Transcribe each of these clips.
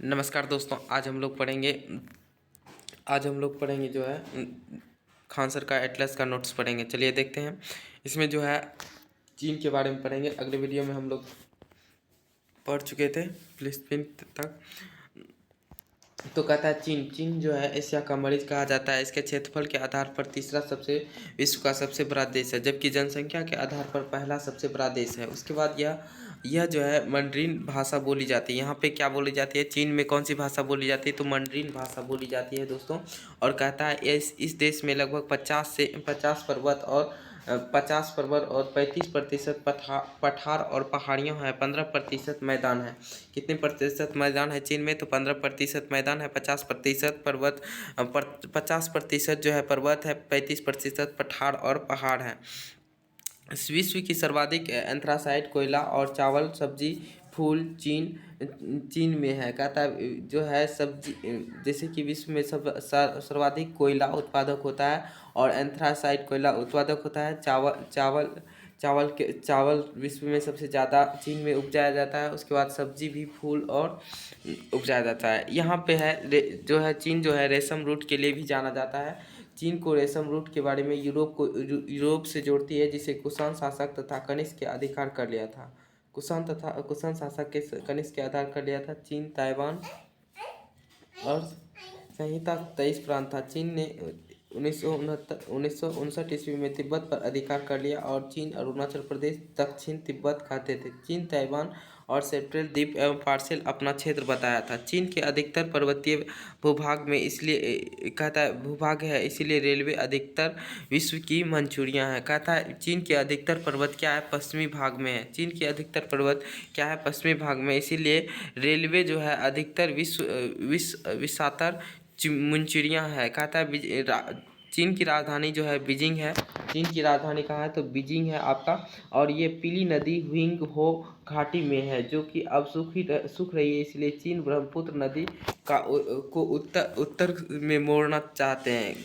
नमस्कार दोस्तों, आज हम लोग पढ़ेंगे जो है खान सर का एटलस का नोट्स पढ़ेंगे। चलिए देखते हैं। इसमें जो है चीन के बारे में पढ़ेंगे। अगले वीडियो में हम लोग पढ़ चुके थे फिलिस्तीन तक। तो कहता है चीन जो है एशिया का मरीज कहा जाता है। इसके क्षेत्रफल के आधार पर तीसरा सबसे विश्व का सबसे बड़ा देश है, जबकि जनसंख्या के आधार पर पहला सबसे बड़ा देश है। उसके बाद यह जो है मंडरीन भाषा बोली जाती है। यहाँ पे क्या बोली जाती है? चीन में कौन सी भाषा बोली जाती है? तो मंडरीन भाषा बोली जाती है दोस्तों। और कहता है इस देश में लगभग 50 पर्वत और 35% पठार और पहाड़ियाँ हैं। 15% मैदान है। कितने प्रतिशत मैदान है चीन में? तो 15% मैदान है। 50% जो है पर्वत है। 35% पठार और पहाड़ है। विश्व की सर्वाधिक एंथ्रासाइट कोयला और चावल सब्जी फूल चीन में है। कहता है जो है सब्जी, जैसे कि विश्व में सर्वाधिक कोयला उत्पादक होता है और एंथ्रासाइट कोयला उत्पादक होता है। चावल विश्व में सबसे ज़्यादा चीन में उपजाया जाता है। उसके बाद सब्जी भी फूल और उपजाया जाता है। यहाँ पे है जो है चीन जो है रेशम रूट के लिए भी जाना जाता है। चीन को रेशम रूट के बारे में यूरोप से जोड़ती है, जिसे कुषाण शासक तथा कनिष्क के अधिकार कर लिया था। कुषाण शासक के कनिष्क के आधार कर लिया था। चीन ताइवान और संहिता 23 प्रांत था। चीन ने 1959 ईस्वी में तिब्बत पर अधिकार कर लिया और चीन अरुणाचल प्रदेश दक्षिण तिब्बत खाते थे। चीन ताइवान और सेंट्रल द्वीप एवं पार्शियल अपना क्षेत्र बताया था। चीन के अधिकतर पर्वतीय भूभाग में इसलिए कहता है भूभाग है, इसीलिए रेलवे अधिकतर विश्व की मंचूरियाँ हैं। कहता है चीन के अधिकतर पर्वत क्या है? पश्चिमी भाग में है। चीन के अधिकतर पर्वत क्या है? पश्चिमी भाग में, इसीलिए रेलवे जो है अधिकतर विशातर मंचूरियाँ है। कहता है चीन की राजधानी जो है बीजिंग है। चीन की राजधानी कहाँ है? तो बीजिंग है आपका। और ये पीली नदी हुइंग हो घाटी में है, जो कि अब सूख रही है। इसलिए चीन ब्रह्मपुत्र नदी को उत्तर में मोड़ना चाहते हैं।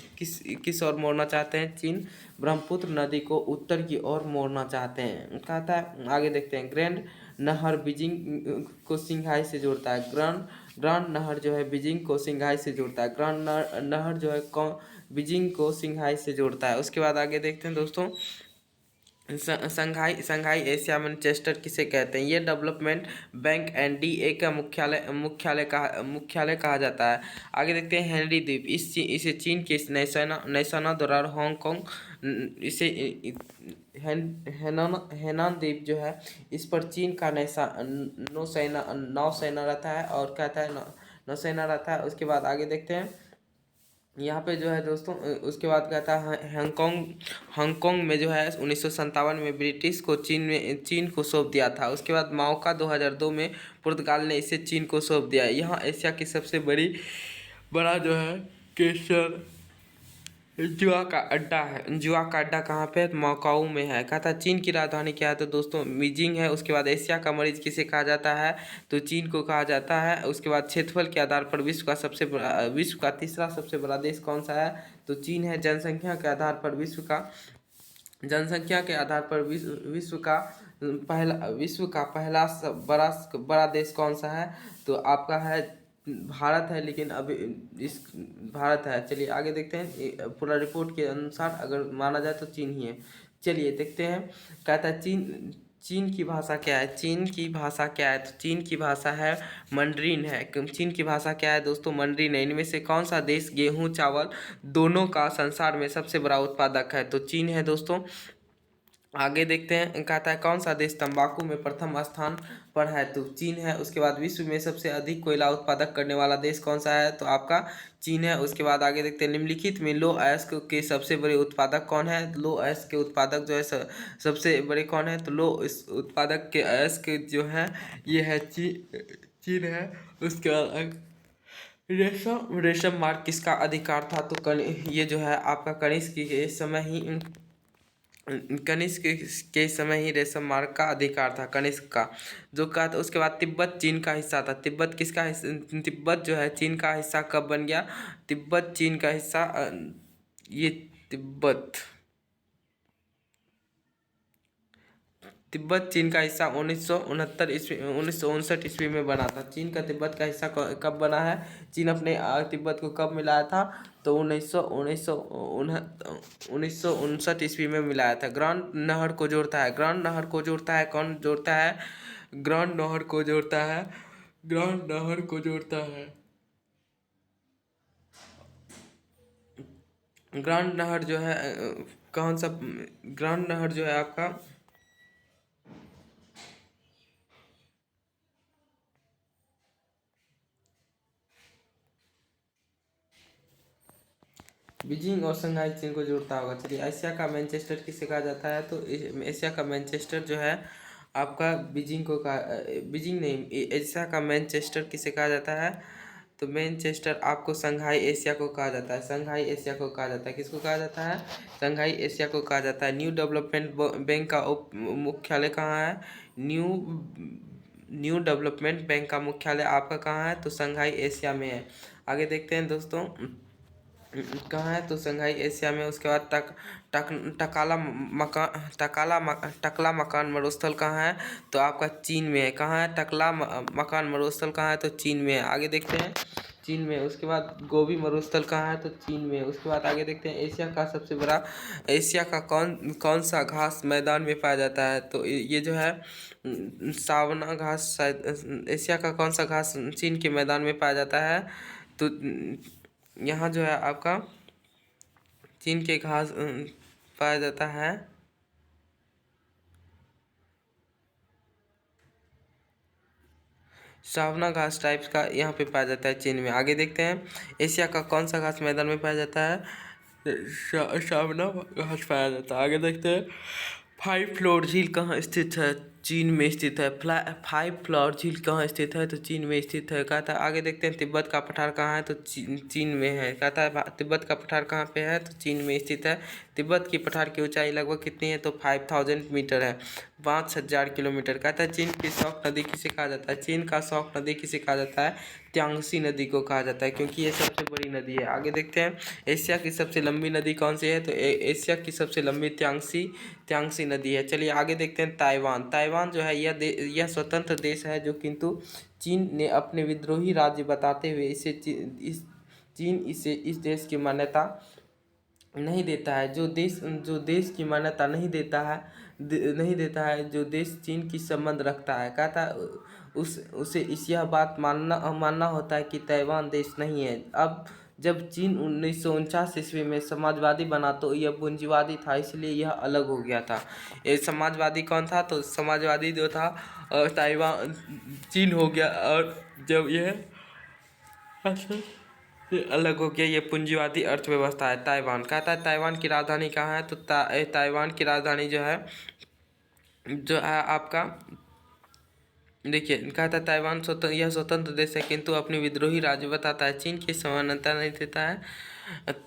किस ओर मोड़ना चाहते हैं? चीन ब्रह्मपुत्र नदी को उत्तर की ओर मोड़ना चाहते हैं। कहता है आगे देखते हैं। ग्रैंड नहर बीजिंग को सिंघाई से जोड़ता है। ग्रांड नहर जो है बीजिंग को सिंघाई से जोड़ता है। ग्रांड नहर जो है बीजिंग को सिंघाई से जोड़ता है। उसके बाद आगे देखते हैं दोस्तों। संघाई एशिया मैनचेस्टर किसे कहते हैं? ये डेवलपमेंट बैंक एनडीए का मुख्यालय कहा जाता है। आगे देखते हैं हेनरी द्वीप। इसे चीन के नौसेना द्वारा हांगकांग इसे हेनान द्वीप जो है, इस पर चीन का नौसेना रहता है और कहता है नौसेना रहता है। उसके बाद आगे देखते हैं। यहाँ पे जो है दोस्तों, उसके बाद कहता है हांगकांग में जो है 1957 में ब्रिटिश को चीन को सौंप दिया था। उसके बाद माओका 2002 में पुर्तगाल ने इसे चीन को सौंप दिया। यहाँ एशिया की सबसे बड़ा जो है केसर जुआ का अड्डा कहाँ पे है? माकाऊ में है। कहता है चीन की राजधानी क्या है? तो दोस्तों बीजिंग है। उसके बाद एशिया का मरीज किसे कहा जाता है? तो चीन को कहा जाता है। उसके बाद क्षेत्रफल के आधार पर विश्व का तीसरा सबसे बड़ा देश कौन सा है? तो चीन है। जनसंख्या के आधार पर विश्व का पहला बड़ा देश कौन सा है? तो आपका है भारत है, लेकिन अभी भारत है। चलिए आगे देखते हैं। पूरा रिपोर्ट के अनुसार अगर माना जाए तो चीन ही है। चलिए देखते हैं। कहता है चीन की भाषा क्या है? चीन की भाषा क्या है? तो चीन की भाषा है मंडरीन है। चीन की भाषा क्या है दोस्तों? मंडरीन है। इनमें से कौन सा देश गेहूं चावल दोनों का संसार में सबसे बड़ा उत्पादक है? तो चीन है दोस्तों। आगे देखते हैं। कहता है कौन सा देश तंबाकू में प्रथम स्थान पर है? तो चीन है। उसके बाद विश्व में सबसे अधिक कोयला उत्पादक करने वाला देश कौन सा है? तो आपका चीन है। उसके बाद आगे देखते हैं। निम्नलिखित में लौह अयस्क के सबसे बड़े उत्पादक कौन है? लौह अयस्क के उत्पादक जो है सबसे बड़े कौन है? तो लौह उत्पादक के अयस्क जो है ये है चीन है। उसके बाद रेशम मार्ग किसका अधिकार था? तो ये जो है आपका कनिष्क के समय ही रेशम मार्ग का अधिकार था, कनिष्क का जो कहा था। उसके बाद तिब्बत चीन का हिस्सा था। तिब्बत जो है चीन का हिस्सा कब बन गया? तिब्बत चीन का हिस्सा ये तिब्बत चीन का हिस्सा 1959 में बना था। चीन का तिब्बत का हिस्सा कब बना है? चीन अपने तिब्बत को कब मिलाया था? तो 1959 में मिलाया था। ग्रांड नहर को जोड़ता है, ग्रांड नहर को जोड़ता है, कौन जोड़ता है? ग्रांड नहर को जोड़ता है, ग्रांड नहर को जोड़ता है। ग्रांड नहर जो है कौन सा? ग्रांड नहर जो है आपका बीजिंग और शंघाई चीन को जोड़ता होगा। चलिए, एशिया का मैनचेस्टर किसे कहा जाता है? तो एशिया का मैनचेस्टर जो है आपका बीजिंग को कहा, बीजिंग नहीं, एशिया का मैनचेस्टर किसे कहा जाता है? तो मैनचेस्टर आपको शंघाई एशिया को कहा जाता है, शंघाई एशिया को कहा जाता है। किसको कहा जाता है? शंघाई एशिया को कहा जाता है। न्यू डेवलपमेंट बैंक का मुख्यालय कहाँ है? न्यू डेवलपमेंट बैंक का मुख्यालय आपका कहाँ है? तो शंघाई एशिया में है। आगे देखते हैं दोस्तों, कहाँ है? तो शंघाई एशिया में। उसके बाद टकला मकान मरुस्थल कहाँ है? तो आपका चीन में है। कहाँ है टकला मकान मरुस्थल? कहाँ है? तो चीन में है। आगे देखते हैं, चीन में। उसके बाद गोबी मरुस्थल कहाँ है? तो चीन में। उसके बाद आगे देखते हैं, एशिया का कौन कौन सा घास मैदान में पाया जाता है? तो ये जो है सावना घास शायद। एशिया का कौन सा घास चीन के मैदान में पाया जाता है? तो यहाँ जो है आपका चीन के घास पाया जाता है सावना घास टाइप्स का, यहाँ पे पाया जाता है चीन में। आगे देखते हैं, एशिया का कौन सा घास मैदान में पाया जाता है? सावना घास पाया जाता है। आगे देखते हैं, फाइव फ्लोर झील कहाँ स्थित है? चीन में स्थित है। फाइव फ्लोर झील कहाँ स्थित है? तो चीन में स्थित है। कहता है आगे देखते हैं, तिब्बत का पठार कहाँ है? तो चीन में है। कहता है तिब्बत का पठार कहाँ पे है? तो चीन में स्थित है। तिब्बत की पठार की ऊंचाई लगभग कितनी है? तो 5000 मीटर है, 5000 किलोमीटर। कहता है चीन की शौक नदी किसे कहा जाता है? चीन का शौक नदी किसे कहा जाता है? त्यांगसी नदी को कहा जाता है, क्योंकि ये सबसे बड़ी नदी है। आगे देखते हैं, एशिया की सबसे लंबी नदी कौन सी है? तो एशिया की सबसे लंबी त्यांगसी नदी है। चलिए आगे देखते हैं, ताइवान। ताइवान जो है यह स्वतंत्र देश है, जो किंतु चीन ने अपने विद्रोही राज्य बताते हुए चीन इसे इस देश की मान्यता नहीं देता है। जो देश की मान्यता नहीं देता है, जो देश चीन की संबंध रखता है, कहता है उसे यह बात मानना होता है कि ताइवान देश नहीं है। अब जब चीन 1949 ईस्वी में समाजवादी बना तो यह पूंजीवादी था, इसलिए यह अलग हो गया था। ये समाजवादी कौन था? तो समाजवादी जो था ताइवान चीन हो गया, और जब यह ये अलग हो गया, ये पूंजीवादी अर्थव्यवस्था है। ताइवान, कहता है ताइवान की राजधानी कहाँ है? तो ताइवान की राजधानी जो है आपका, देखिए, कहता है ताइवान यह स्वतंत्र देश है, किंतु अपनी विद्रोही राज्य बताता है, चीन की समानता नहीं देता है।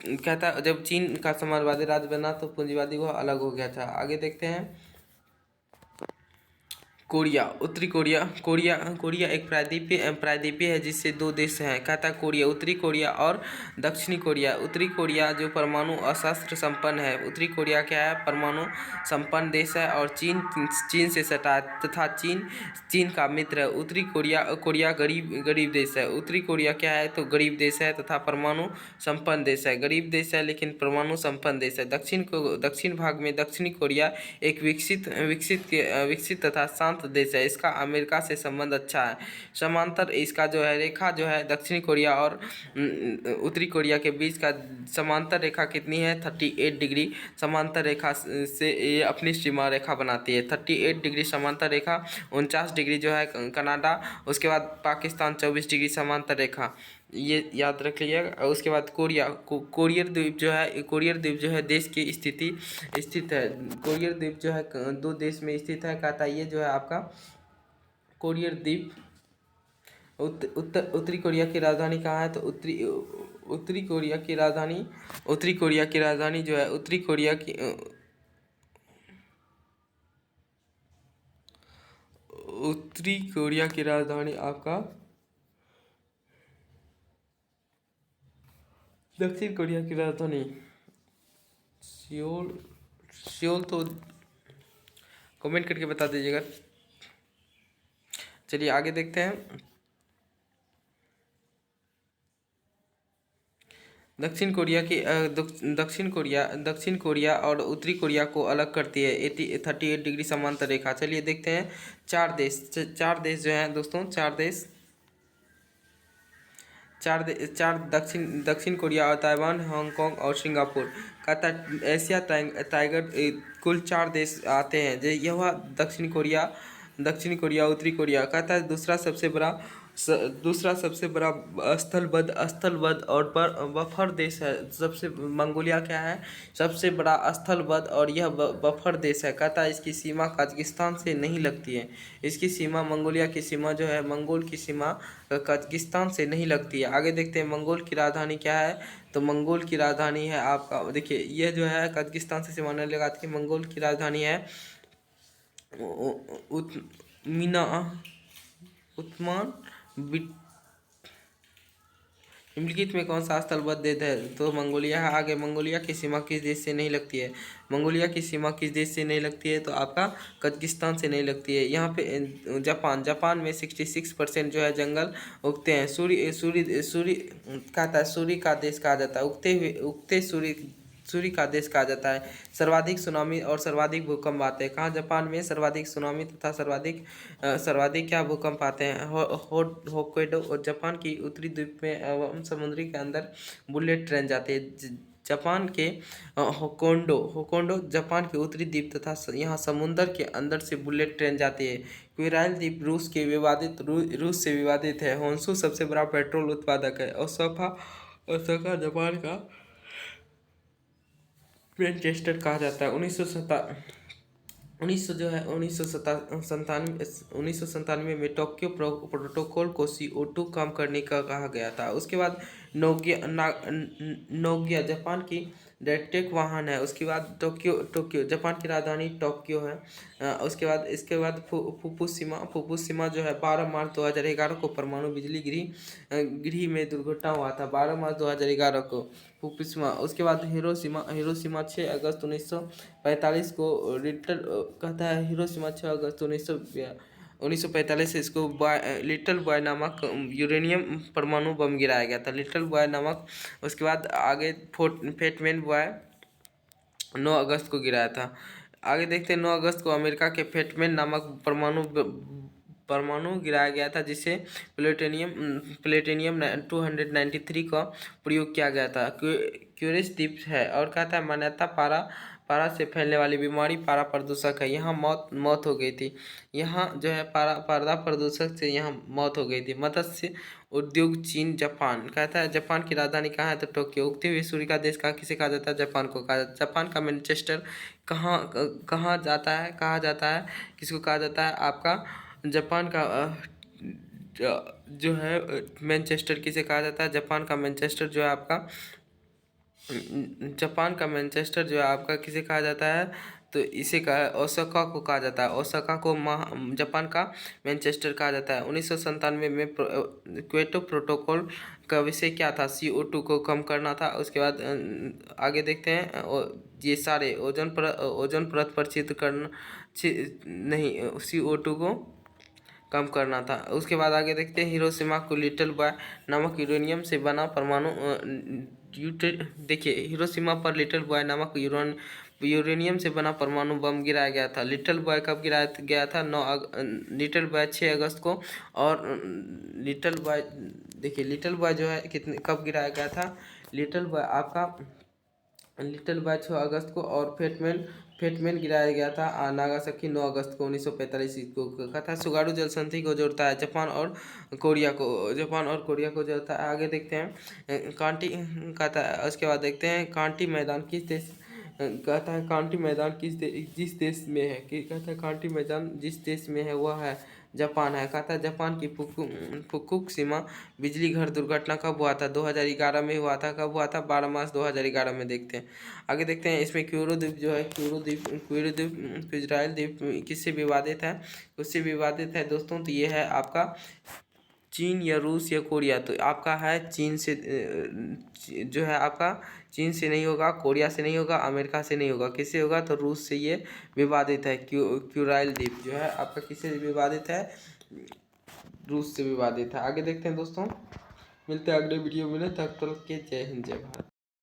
कहता है जब चीन का समाजवादी राज्य बना तो पूंजीवादी वह अलग हो गया था। आगे देखते हैं, कोरिया, उत्तरी कोरिया एक प्रायद्वीपीय है जिससे दो देश हैं। कहता है कोरिया, उत्तरी कोरिया और दक्षिणी कोरिया। उत्तरी कोरिया जो परमाणु अशस्त्र संपन्न है, उत्तरी कोरिया क्या है? परमाणु संपन्न देश है, और चीन से सटा है, तथा चीन का मित्र है। उत्तरी कोरिया गरीब देश है। उत्तरी कोरिया क्या है? तो गरीब देश है तथा परमाणु संपन्न देश है। गरीब देश है लेकिन परमाणु संपन्न देश है। दक्षिण भाग में दक्षिणी कोरिया एक विकसित तथा शांत देश है। इसका अमेरिका से संबंध अच्छा है। समांतर इसका जो है रेखा जो है दक्षिणी कोरिया और उत्तरी कोरिया के बीच का समांतर रेखा कितनी है? 38 डिग्री समांतर रेखा से ये अपनी सीमा रेखा बनाती है। 38 डिग्री समांतर रेखा, 49 डिग्री जो है कनाडा, उसके बाद पाकिस्तान 24 डिग्री समांतर रेखा, ये याद रख लीजिएगा। उसके बाद कोरियर द्वीप जो है देश की स्थित है। कोरियर द्वीप जो है दो देश में स्थित है। कहता है ये जो है आपका कोरियर द्वीप, उत्तरी कोरिया की राजधानी कहाँ है? तो उत्तरी कोरिया की राजधानी जो है उत्तरी कोरिया की राजधानी आपका दक्षिण कोरिया की राजधानी सियोल तो कमेंट करके बता दीजिएगा। चलिए आगे देखते हैं। दक्षिण कोरिया और उत्तरी कोरिया को अलग करती है 38 डिग्री समांतर रेखा। चलिए देखते हैं चार देश जो हैं दोस्तों, चार दक्षिण कोरिया और ताइवान, हांगकांग और सिंगापुर। कहता है एशिया टाइगर कुल 4 देश आते हैं। यह दक्षिण कोरिया उत्तरी कोरिया। कहता है दूसरा सबसे बड़ा स्थलबद्ध और बफर देश है। सबसे मंगोलिया क्या है, सबसे बड़ा स्थलबद्ध और यह बफर देश है। कहता है इसकी सीमा कजाकिस्तान से नहीं लगती है। इसकी सीमा मंगोलिया की सीमा जो है, मंगोल की सीमा कजाकिस्तान से नहीं लगती है। आगे देखते हैं मंगोल की राजधानी क्या है। तो मंगोल की राजधानी है आपका, देखिए यह जो है कजाकिस्तान से सीमा नहीं लगाती है। मंगोल की राजधानी है मीना उस्मान। निम्नलिखित में कौन सा स्थलबद्ध देश है। तो मंगोलिया है। आगे मंगोलिया की सीमा किस देश से नहीं लगती है। मंगोलिया की सीमा किस देश से नहीं लगती है, तो आपका कजाकिस्तान से नहीं लगती है। यहाँ पे जापान में 66% जो है जंगल उगते हैं। सूर्य कहता है सूर्य का देश कहा जाता है। उगते सूर्य का देश कहा जाता है। सर्वाधिक सुनामी और सर्वाधिक भूकंप आते हैं। कहाँ, जापान में सर्वाधिक सुनामी तथा सर्वाधिक क्या भूकंप आते हैं। होक्काइडो और जापान की उत्तरी द्वीप में एवं समुद्री के अंदर बुलेट ट्रेन जाती है। जापान के होकोंडो जापान के उत्तरी द्वीप तथा यहाँ समुद्र के अंदर से बुलेट ट्रेन जाती है। क्विराइल द्वीप रूस से विवादित है। होन्शु सबसे बड़ा पेट्रोल उत्पादक है। ओसाका जापान का मैनचेस्टर कहा जाता है। 1997 में टोक्यो प्रोटोकॉल को CO2 कम करने का कहा गया था। उसके बाद नोगिया जापान की डायटेक वाहन है। उसके बाद टोक्यो जापान की राजधानी टोक्यो है। इसके बाद फुकुशिमा जो है 12 मार्च 2011 को परमाणु बिजली गृह में दुर्घटना हुआ था। 12 मार्च 2011 को फुकुशिमा। उसके बाद हिरोशिमा 6 अगस्त 1945 को कहता है हिरोशिमा 6 अगस्त 1945 से इसको लिटिल बॉय नामक यूरेनियम परमाणु बम गिराया गया था। लिटिल बॉय नामक। उसके बाद आगे फेटमैन बॉय 9 अगस्त को गिराया था। आगे देखते हैं 9 अगस्त को अमेरिका के फेटमैन नामक परमाणु गिराया गया था, जिसे प्लेटिनियम 293 का प्रयोग किया गया था। क्यूरियस द्वीप है और कहता है मान्यता पारा से फैलने वाली बीमारी पारा प्रदूषक है। यहाँ मौत हो गई थी। यहाँ जो है पारा प्रदूषक से यहाँ मौत हो गई थी। मत्स्य उद्योग चीन जापान। कहता है जापान की राजधानी कहाँ है, तो टोक्यो। उगते हुए सूर्य का देश किसे कहा जाता है, जापान को कहा जाता है। जापान का मैनचेस्टर कहाँ जाता है, किसको कहा जाता है, आपका जापान का जो है मैनचेस्टर किसे कहा जाता है। जापान का मैनचेस्टर जो है आपका किसे कहा जाता है, तो इसे ओसाका को कहा जाता है। ओसाका को जापान का मैनचेस्टर कहा जाता है। 1997 में क्योटो प्रोटोकॉल का विषय क्या था, CO2 को कम करना था। उसके बाद आगे देखते हैं ये सारे ओजोन परत पर चित्र करना नहीं, CO2 को कम करना था। उसके बाद आगे देखते हैं हिरोशिमा को लिटिल बॉय नामक यूरेनियम से बना परमाणु देखिए हिरोशिमा पर लिटिल बॉय नामक यूरेनियम से बना परमाणु बम गिराया गया था। लिटिल बॉय कब गिराया गया था, लिटिल बॉय 6 अगस्त को। और लिटिल बॉय देखिए लिटिल बॉय जो है कब गिराया गया था, लिटिल बॉय 6 अगस्त को। और फेटमैन गिराया गया था नागासाकी 9 अगस्त को 1945 को। कथा सुगारू जल संधि को जोड़ता है जापान और कोरिया को जोड़ता है। आगे देखते हैं कांटी कहता है। उसके बाद देखते हैं कांटी मैदान किस देश, कहता है कांटी मैदान जिस देश में है, कहता है कांटी मैदान जिस देश में है वह है जापान है। कहता है जापान की फुकुशिमा बिजली घर दुर्घटना कब हुआ था, 2011 में हुआ था। कब हुआ था, 12 मार्च 2011 में। देखते हैं आगे देखते हैं इसमें क्यूरो द्वीप जो है, इजराइल द्वीप किससे विवादित है, उससे विवादित है दोस्तों। तो ये है आपका चीन या रूस या कोरिया, तो आपका है चीन से जो है आपका चीन से नहीं होगा, कोरिया से नहीं होगा, अमेरिका से नहीं होगा, किससे होगा? तो रूस से ये विवादित है। क्यूराइल द्वीप जो है आपका किससे विवादित है? रूस से विवादित है। आगे देखते हैं दोस्तों, मिलते हैं अगले वीडियो में, तब तक के जय हिंद जय भारत।